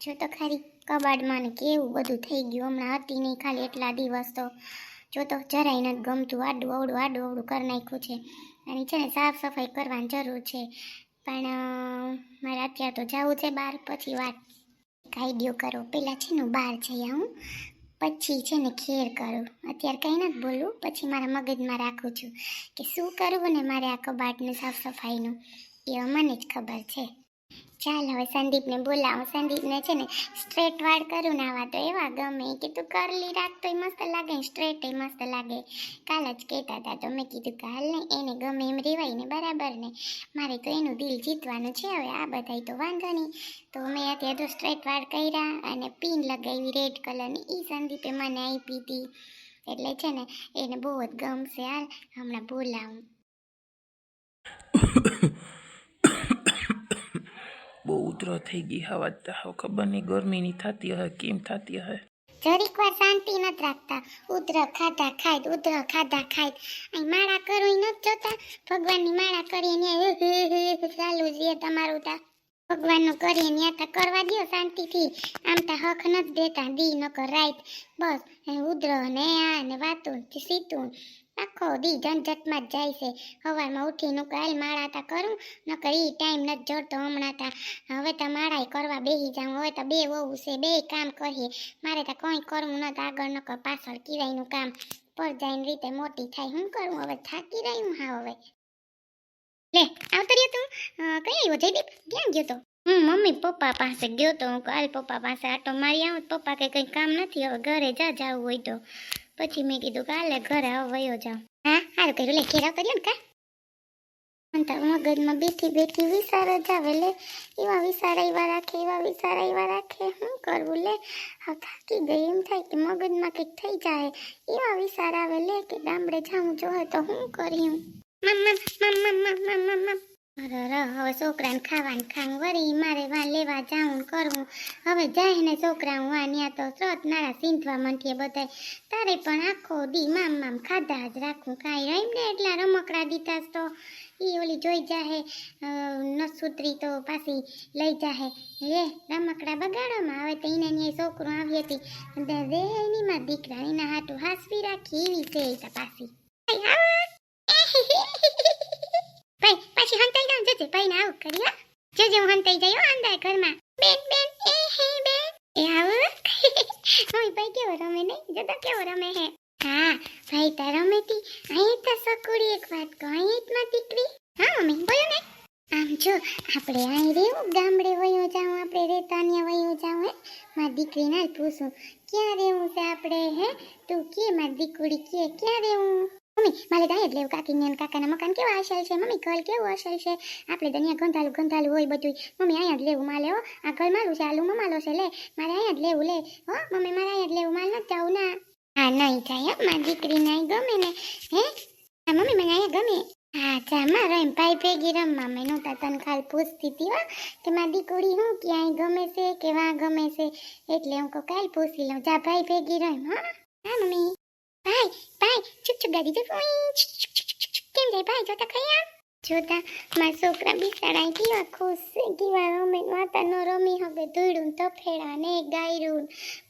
જો તો ખરી કબાડમાં ને કેવું બધું થઈ ગયું. હમણાં હતી નહીં ખાલી એટલા દિવસ તો જો તો જરાય નથી ગમતું. આડું અવડું કરી નાખ્યું છે. અને છે ને સાફ સફાઈ કરવાની જરૂર છે. પણ મારે અત્યારે તો જવું છે બહાર. પછી વાત આઈડિયો કરો. પહેલાં છે ને બહાર જઈ આવું, પછી છે ને ખેર કરું. અત્યારે કંઈ નથી બોલવું. પછી મારા મગજમાં રાખું છું કે શું કરવું ને મારે આ કબાટને સાફ સફાઈનું એ મને જ ખબર છે. ચાલ હવે સંદીપને બોલાવો. સંદીપને છે ને સ્ટ્રેટ વાળ કરું ને આવા તો એવા ગમે કે તું કરલી રાખ તોય મસ્ત લાગે, સ્ટ્રેટ મસ્ત લાગે. કાલ જ કહેતા હતા તો મેં કીધું કે હાલ ને એને ગમે એમ રેવાય ને બરાબર ને. મારે તો એનું દિલ જીતવાનું છે. હવે આ બધાય તો વાંધો નહીં. તો મેં અત્યારે તો સ્ટ્રેટ વાળ કર્યા અને પિન લગાવી રેડ કલરની. એ સંદીપે મને આપી હતી એટલે છે ને એને બહુ જ ગમશે. હાલ હમણાં બોલાવું. બહુ ઉધરો થઈ ગઈ. હવા ખબર નહીં ગરમીની થતી હશે કેમ થતી હશે. જરીક વાર શાંતિ નથી રાખતા. ઉધર ખાધા ખાય. અહીં માળા કરવું નથી જોતા. ભગવાનની માળા કરીએ ચાલુ છે તમારું તા. ભગવાનનું કરીએ ત્યાં તા કરવા દો શાંતિથી. આમ તા હક નથી દેતા દી નકર રાત. બસ ઉધર ને આ ને વાતું સીતું આખો દી ઝંઝટમાં જ જાય છે. સવારમાં ઉઠીને કાલ માળા તા કરું નકર એ ટાઈમ નથી જડતો હમણાં તા. હવે તો માળાઈ કરવા બેસી જાઉં. હવે તો બે વહુ છે, બે કામ કરીએ. મારે તો કંઈ કરવું નથી આગળ નકર પાછળ કિરાયનું કામ પર જઈને રીતે મોટી થાય. શું કરું હવે? થાકી રહી હું. હા હવે લે આવતો રહ્યો તું. કઈ આવ્યો જયદીપ? ક્યાં ગયો તો? મમ્મી પપ્પા પાસે ગયો તો. હું કાલ પપ્પા પાસે આટો મારી આવું. પપ્પા કે કંઈ કામ નથી હવે ઘરે જાવું હોય તો. પછી મેં કીધું કાલે ઘરે હવે વયો જાઉં. હા સારું કર્યું. લે ઘેરાવ કર્યો ને કા મગજમાં બેઠી વિચાર જ આવે. લે એવા વિચાર આવ્યા રાખે શું કરવું? લે હા થાકી ગઈ. એમ થાય કે મગજમાં કંઈક થઈ જાય એવા વિચાર આવે. લે કે ગામડે જાઉં જોહે તો શું કર્યું. હવે છોકરાને ખાવાનું ખાવું વળી મારે વાં લેવા જાઉં કરવું. હવે જાય ને છોકરા વાં ત્યાં તો સ્રોત નાળા સીંધવા માંડીએ બધાય. તારે પણ આખો દી મામ ખાધા જ રાખું. કાંઈ રહીમ ને એટલા રમકડા દીધા તો ઈ ઓલી જોઈ જાહે નસુતરી તો પાછી લઈ જાહે. લે રમકડા બગાડોમાં. હવે તો એને ત્યાં છોકરું આવી હતી દે એની માં દીકરા એના હાટું હાસવી રાખી એવી છે એ તો પાછી. પાછી હંતાઈ જાઉં જજે ભાઈ ને આવું કરી. જજે હું હંતાઈ જાય અંદર ઘરમાં. બેન એ હે બેન એ આવું. મમ્મી ભાઈ કેવો રમે નહીં જતો કેવો રમે હે. હા ભાઈ તાર રમેતી. અહીં તો સકુડી એક વાત કહો. અહીં જ માં દીકરી. હા મમ્મી બોલો ને. આમ જો આપણે અહીં રેવું ગામડે વયો જાઉં. આપણે રેતાનિયા વયો જાઉં. હે મારી દીકરી ના પૂછું ક્યાં રેવું છે આપણે. હે તું કે મારી દીકરી કે ક્યાં રેવું. મમ્મી મારે ત્યાં જ લેવું. કાકીને કાકાના મકાન કેવા અસલ છે. મમ્મી ઘર કેવું અસલ છે. આપણે તો અહીંયા ગંધાલું હોય બધું. મમ્મી અહીંયા જ લેવું માલે. હો આ ઘર મારું છે. આલુ મમાલો છે. લે મારે અહીંયા જ લેવું. લે હો મમ્મી મારે અહીંયા જ લેવું. માલ નથી જવું ના. હા નહીં જાય મારી દીકરીને અહીં ગમે ને. હે હા મમ્મી મને અહીંયા ગમે. હા જા મારો એમ ભાઈ ભેગી રમવા. મેં નહોતા તને ખાલી પૂછતી હતી હો કે મારી દીકરી હું ક્યાંય ગમે છે કે વાં ગમે છે. એટલે હું કહું કાલ પૂછી લઉં. જા ભાઈ ભેગી રમ. હા મમ્મી. ભાઈ ચૂપ ગાડી જો. કેમ જાય ભાઈ જોતા ખરી આમ જોતા. મારા છોકરા બિચારા કેવા ખુશ છે. કેવા રમે વાતા ન રમી હવે ધૂળું તફેડા ને ગાયરું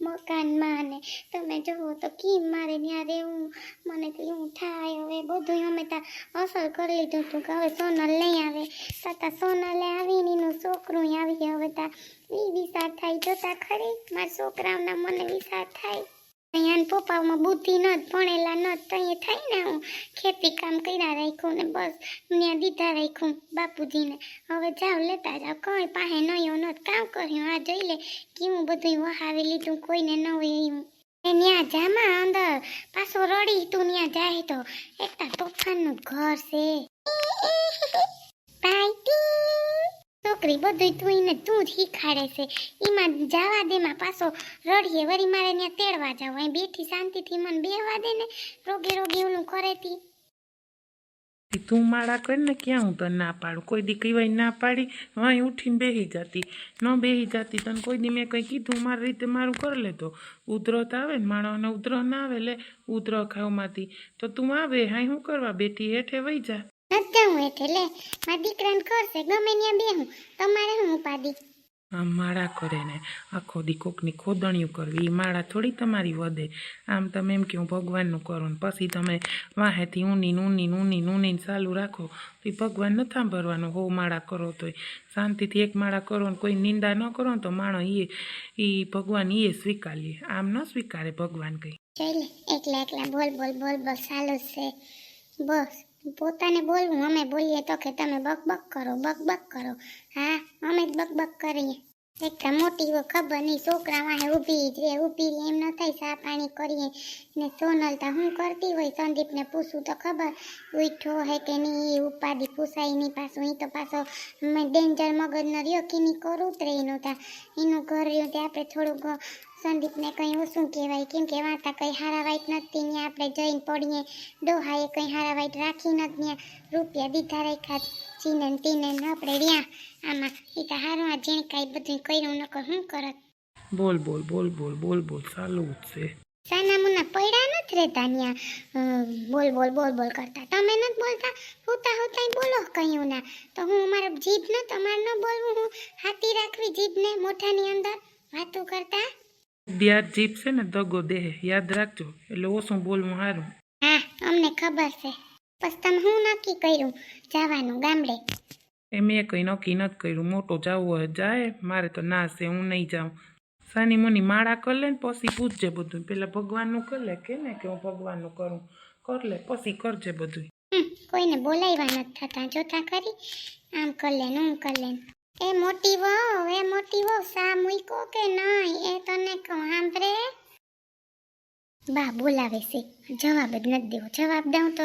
મકાનમાં ને તમે જુઓ તો કેમ મારે ત્યાં રહેવું. મને તો એવું થાય હવે બધું અમે ત્યાં અસર કરી લીધું હતું કે હવે સોનલ લઈ આવે. તાતા સોનલે આવીને એનું છોકરું આવી. હવે તા એ વિચાર થાય જોતા ખરી. મારા છોકરાઓના મને વિચાર થાય. અહીંયા પપ્પામાં બુદ્ધિ નથી ભણેલા નથી તો અહીંયા થાય ને હું ખેતી કામ કર્યા રાખ્યું ને બસ ત્યાં દીધા રાખ્યું બાપુજીને. હવે જાઓ લેતા જાઓ. કંઈ પાસે નયો નથી કામ કર્યું. આ જોઈ લે કેવું બધું વહાવી લીધું કોઈને ન હોય એવું. ત્યાં જામાં અંદર પાછો રડી તું ત્યાં જાય તો એકતા તોફાનનું ઘર છે. છોકરી બધું તું એને તું જ શીખાડે છે. એમાં જવા દેમાં પાછો રડીએ વળી મારે ત્યાં તેડવા જાવ. અહીં બેઠી શાંતિથી મને બેહવા દે ને. રોગે ઓલું કરેતી. તું માળા કરીને ક્યાં હું તને ના પાડું. કોઈ દી કઈ ના પાડી વાંય ઉઠીને બેસી જતી. ન બેસી જતી તને કોઈ દી મેં કંઈ કીધું મારી રીતે મારું કરી લેતો. ઉધરો તો આવે ને માણસને ઉધરો ના આવે. લે ઉધરો ખાવમાંથી તો તું આવે હાઈ શું કરવા બેઠી હેઠે વહી જા. નથી જાઉં એટલે લે મારા દીકરાને કરશે ગમે ત્યાં બેહું. તમારે હું ઉપાડી. આમ માળા કરે ને આખો દી કોકની ખોદણીયું કરવી એ માળા થોડી તમારી વધે. આમ તમે એમ કે હું ભગવાનનું કરું ને પછી તમે વાહેથી ઊની ચાલુ રાખો તો એ ભગવાન નથી સાંભળવાનું. હો માળા કરો તોય શાંતિથી એક માળા કરો ને કોઈ નિંદા ન કરો ને તો માણો એ ભગવાન એ સ્વીકારીએ. આમ ન સ્વીકારે ભગવાન કંઈ. જોઈ લે એકલા એકલા બોલ ચાલુ જ છે. બસ પોતાને બોલવું, અમે બોલીએ તો કે તમે બક બક કરો. હા અમે જ બક કરીએ. એક મોટી ખબર નહીં છોકરા વાહે ઊભી રહે એમ ન થાય. ચા પાણી કરીએ ને સોનલતા હું કરતી હોય સંદીપને પૂછું તો ખબર ઉઠો હે કે નહીં, ઉપાધિ પૂછાય નહીં. પાછું એ તો પાછો ડેન્જર મગજનો રહ્યો કે નહીં કરું જ રહી નહોતા. એનું ઘર રહ્યું તે આપણે થોડુંક સંદીપને કંઈ ઓછું કહેવાય, કેમ કે વાતા કંઈ હારા વાઈટ નથી ત્યાં આપણે જઈને પડીએ. ડોહાએ કંઈ હારા વાઈટ રાખી નથી ત્યાં, રૂપિયા દીધા રાખ્યા ચીને તીને આપણે રહ્યા. આમાં એ તો હારું આ જેણે કાંઈ બધું કર્યું નકર શું કરત. બોલ ચાલુ જ છે. સાના મુના પડ્યા નથી રહેતા ત્યાં બોલ કરતા. તમે નથી બોલતા, હોતા બોલો કયું ના. તો હું મારા જીભ ન તમારે ન બોલવું, હું હાથી રાખવી જીભને મોઢાની અંદર વાતો કરતા. દિયાર જીભ છે ને દગો દેહ, યાદ રાખજો. એટલે ઓછું બોલવું સારું. હા અમને ખબર છે. બસ તમે હું નક્કી કર્યું જવાનું ગામડે? મેં કંઈ નક્કી નથી કર્યું. મોટો જવું હોય જાય, મારે તો ના છે, હું નહીં જાઉં. સાની મુની માળા કર લે ને પછી પૂછજે બધું. પેલા ભગવાનનું કર લે કે ને કે હું ભગવાનનું કરું, કર લે પછી કરજે બધું. કોઈને બોલાવ્યા નથી થતા જોતા ખરી. આમ કર લે હું કર લે. એ મોટી વહુ સા મૂકો કે નહીં એ તને કહું સાંભળે. બા બોલાવે છે, જવાબ જ નથી દેવો. જવાબ દઉં તો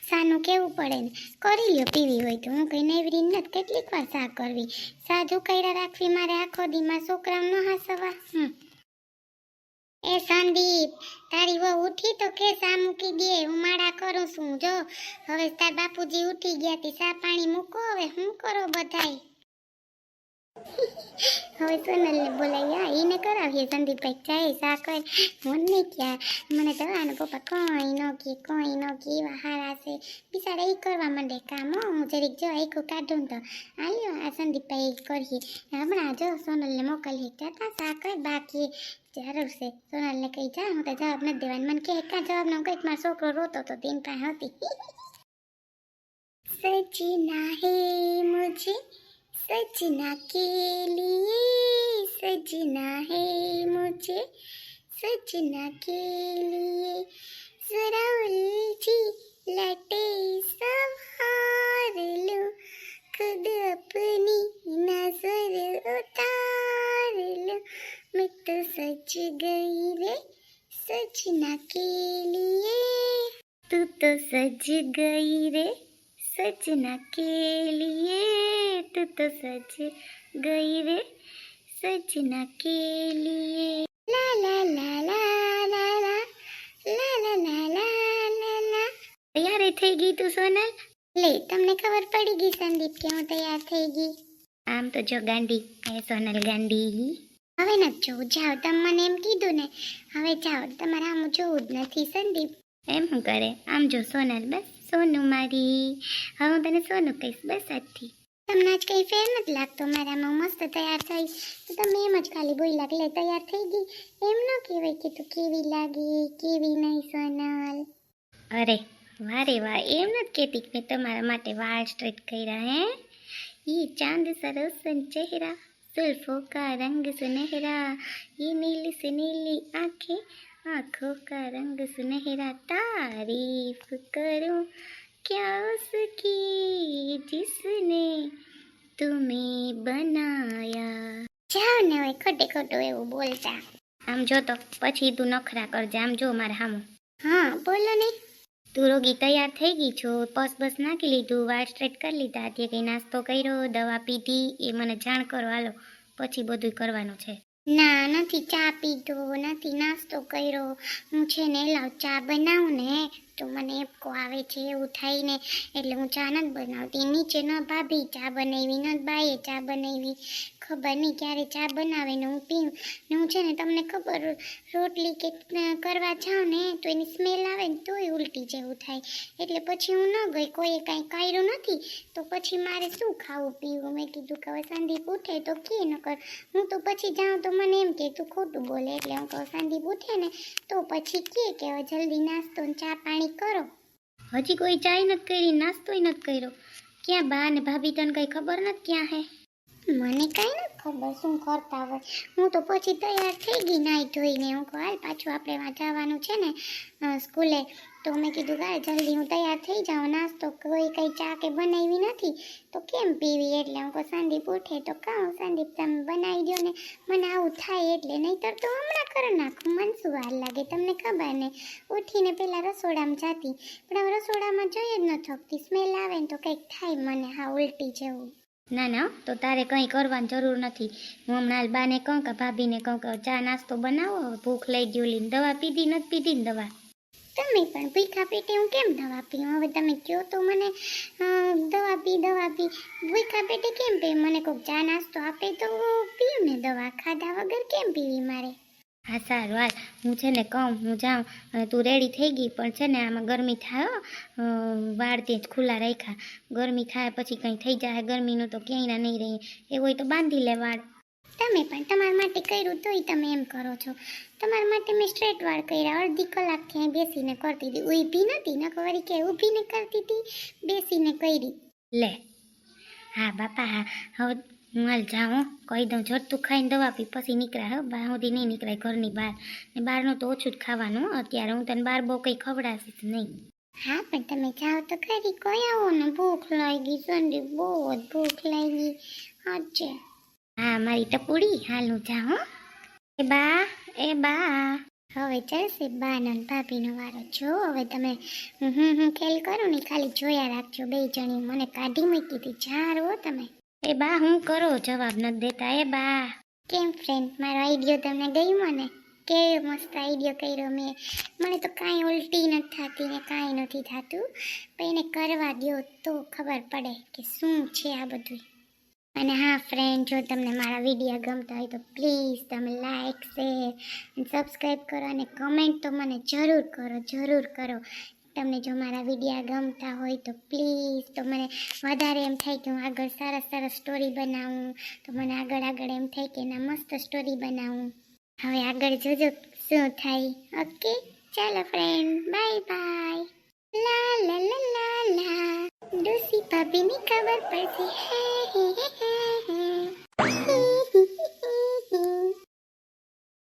સાનું કેવું પડે ને. કરી લ્યો પીવી હોય તો. હું કઈ નેવરી નથી કેટલીક વાર સા કરવી. સા ઝુકાયરા રાખવી મારે આખો દીમાં છોકરાઓ ન હાસવા. એ સંદીપ તારી વહુ ઉઠી તો કે સા મૂકી દે, હું માળા કરું છું. જો હવે તાર બાપુજી ઉઠી ગયા તી, સા પાણી મૂકો. હવે શું કરો બધાય? હવે સોનલને બોલાવી એને કરાવીએ. સંદીપભાઈ ચાય સા કર. મને ક્યાં, મને તો આનો પપ્પા કોઈ ન કે એવા હારા છે બિચારા. એ કરવા માંડે કામ. હું જરીક જો આખું કાઢું તો આલ્યો આ સંદીપભાઈ કરીએ. હમણાં જો સોનલને મોકલીએ જતા સા કર. બાકી જરૂર છે સોનલને કહી જા, હું તો જવાબ નથી દેવાની. મને કહે કાં જવાબ ન કંઈક મારો છોકરો રોતો તો તેની પાસે હતી. સजना હે મુझे सजना के लिए, सजना है मुझे सजना के लिए, जरा उलझी लटे संवार लो, खुद अपनी नजर उतार लो, मैं तो सज गई रे सजना के लिए, तू तो सज गई रे सजना के लिए, तू तो सज गई रे सजना के लिए. ला ला ला ला ला ला ला ला ला ला ला ला. તૈયાર થઈ ગઈ તું સોનલ? લે તમને ખબર પડી ગઈ સંદીપ કે હું તૈયાર થઈ ગઈ. આમ તો જો ગાંડી એ સોનલ ગાંડી. હવે નથી જોવું, જાઓ. તમે મને એમ કીધું ને, હવે જાઓ. તમારે આમ જોવું જ નથી સંદીપ. એમ શું કરે? આમ જો સોનલ, બસ સોનું મારી. હવે હું તને સોનું કહીશ બસ આજથી. તમને આજ કંઈ ફેર નથી લાગતો મારામાં. મસ્ત તૈયાર થઈ તો તમે એમ જ ખાલી બોલ્યા કે લે તૈયાર થઈ ગઈ. એમ ન કહેવાય કે તું કેવી લાગી કેવી નહીં સોનલ. અરે વારે વાહ, એમ નથી કહેતી કે તમારા માટે વાળ સ્ટ્રેટ કર્યા. હે ये चांद सा रोशन चेहरा, जुल्फों का रंग सुनहरा, ये नीली से नीली आंखें, आंखों का रंग सुनहरा, तारीफ करूं क्या उसकी जिसने तुम्हें बनाया. જાઓ ને હવે ખોટે ખોટું એવું બોલતા. આમ જો તો પછી તું નખરા કરજે. આમ જો મારા હામું. હા બોલો નહીં. તું રોગી તૈયાર થઈ ગઈ છો, પસ બસ નાખી લીધું, વાળ સ્ટ્રેટ કરી લીધા, અત્યારે કંઈ નાસ્તો કર્યો, દવા પીધી, એ મને જાણ કરો હાલો, પછી બધું કરવાનું છે. ના નથી ચા પીધો, નથી નાસ્તો કર્યો. હું છે ને લાવ ચા બનાવું ને તો મને એપકો આવે છે એવું થાય ને, એટલે હું ચા નથી બનાવતી. નીચે ન ભાભી ચા બનાવી, ન બાઈએ ચા બનાવી, ખબર નહીં ક્યારે ચા બનાવે ને હું પીઉં ને. હું છે ને તમને ખબર, રોટલી કે કરવા જાઉં ને તો એની સ્મેલ આવે ને તોય ઉલટી જેવું થાય, એટલે પછી હું ન ગઈ. કોઈએ કાંઈ કર્યું નથી તો પછી મારે શું ખાવું પીવું. મેં કીધું કે હવે સંદીપ ઉઠે તો કે નકર હું તો પછી જાઉં તો મને એમ કે તું ખોટું બોલે, એટલે હું કહું સંદીપ ઉઠે ને તો પછી કે હવે જલ્દી નાસ્તો ને ચા પાણી કરો. હજી કોઈ ચાય નથી કરી, નાસ્તોય નથી કર્યો. ક્યાં બા ને ભાભી તને કઈ ખબર નથી ક્યાં હે? મને કાંઈ નથી ખબર શું કરતા હોય. હું તો પછી તૈયાર થઈ ગઈ નાઈ ધોઈને. હું કહું હાલ પાછું આપણે વાં જવાનું છે ને સ્કૂલે, તો મેં કીધું કે જલ્દી હું તૈયાર થઈ જાઉં. નાસ્તો કોઈ કંઈ ચા કે બનાવી નથી તો કેમ પીવી, એટલે હું કહું સંદીપ ઉઠે તો કહું સંદીપ તમે બનાવી દો ને, મને આવું થાય એટલે, નહીંતર તો હમણાં કરી નાખું. મને શું વાર લાગે તમને ખબર ને. ઉઠીને પહેલાં રસોડામાં જાતી, પણ હવે રસોડામાં જઈ જ ન થકતી. સ્મેલ આવે ને તો કંઈક થાય મને, હા ઉલટી જેવું. ના ના તો તારે કંઈ કરવાની જરૂર નથી. હું હમણાં બાને કહું કે ભાભીને કહું કે ચા નાસ્તો બનાવો, ભૂખ લઈ ગઈ. ઓલી દવા પીધી નથી પીધી ને દવા? તમે પણ ભૂખા પેટે હું કેમ દવા પીવું? હવે તમે કહો તો મને દવા પી ભૂખા પેટે કેમ પી? મને કોઈક ચા નાસ્તો આપે તો પીવું ને, દવા ખાધા વગર કેમ પીવી મારે? હા સારું હાલ, હું છે ને કહું હું જાઉં અને તું રેડી થઈ ગઈ. પણ છે ને આમાં ગરમી થાય, વાળ તે જ ખુલ્લા રાખ્યા. ગરમી થાય પછી કંઈ થઈ જાય ગરમીનું તો ક્યાંય ના નહીં રહી. એવું હોય તો બાંધી લે વાળ. તમે પણ તમારા માટે કર્યું તોય તમે એમ કરો છો. તમારા માટે મેં સ્ટ્રેટ વાળ કર્યા. અડધી કલાકથી અહીં બેસીને કરતી હતી, ઊભી નથી. નકરી કે ઊભીને કરતી હતી, બેસીને કરી લે. હા બાપા હા, હવે હું હાલ જાઉં કહી દઉં ઝટતું ખાઈને દવા પી પછી નીકળાય. હવે બહાર સુધી નહીં નીકળાય ઘરની બહાર, ને બહારનું તો ઓછું જ ખાવાનું અત્યારે. હું તને બહાર બહુ કંઈ ખવડાવીશ નહીં. હા પણ તમે જાઓ તો ખરી, કોઈ આવો ને. ભૂખ લાગી સંદીપ, બહુ જ ભૂખ લાગી. અચ્છા હા મારી ટપુડી, હાલ હું જાઉં. એ બા હવે ચાલશે બાનો ને ભાભીનો વારો. જો હવે તમે હું ખેલ કરો ને ખાલી જોયા રાખજો બે જણી. મને કાઢી મૂકી હતી ચાર હો તમે. એ બા હું કરો, જવાબ નથી દેતા. એ બા કેમ ફ્રેન્ડ, મારો આઈડિયો તમને ગયો? મને કેવો મસ્ત આઈડિયો કર્યો મેં. મને તો કાંઈ ઉલટી નથી થતી ને કાંઈ નથી થતું, પણ એને કરવા દો તો ખબર પડે કે શું છે આ બધું. અને હા ફ્રેન્ડ, જો તમને મારા વિડીયો ગમતા હોય તો પ્લીઝ તમે લાઈક શેર અને સબસ્ક્રાઈબ કરો, અને કમેન્ટ તો મને જરૂર કરો. તમને જો મારા વિડીયો ગમતા હોય તો પ્લીઝ, તો મને વધારે એમ થાય કે હું આગળ સરસ સ્ટોરી બનાવું, તો મને આગળ એમ થાય કે ના મસ્ત સ્ટોરી બનાવું. હવે આગળ જોજો શું થાય. ઓકે ચાલો ફ્રેન્ડ, બાય. લા લા લા લા લા, ડોસી ભાભીની ખબર પડશે. હે